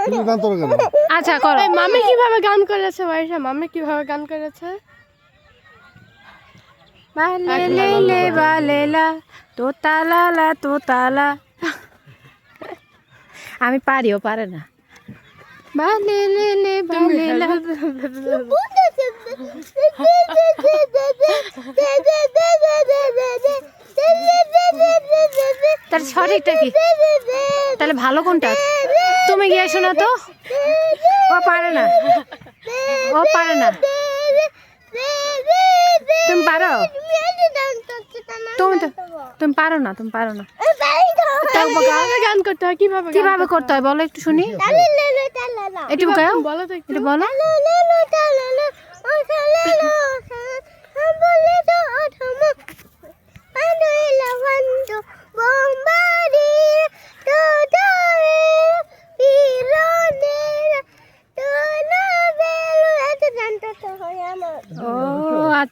তুমি গান তোর কেন? আচ্ছা করো। মামি কিভাবে গান করেছে ভাইসা? মামি কিভাবে গান করেছে? বালেলে বালেলা তোতালা তোতালা। আমি পারি, ও পারে না। বালেলে বালেলা। তার সঠিকটা কি? তাহলে ভালো কোনটা? তুমি গিয়ে শোনা তো। ও পারে না, ও পারে না। তুমি পারো? তুমি তো তুমি পারো না, তুমি পারো না। কিভাবে গান করতে হয়? কিভাবে কিভাবে করতে হয় বলো একটু শুনি। একটু গাও, বলো তো একটু। একটু বলো। ও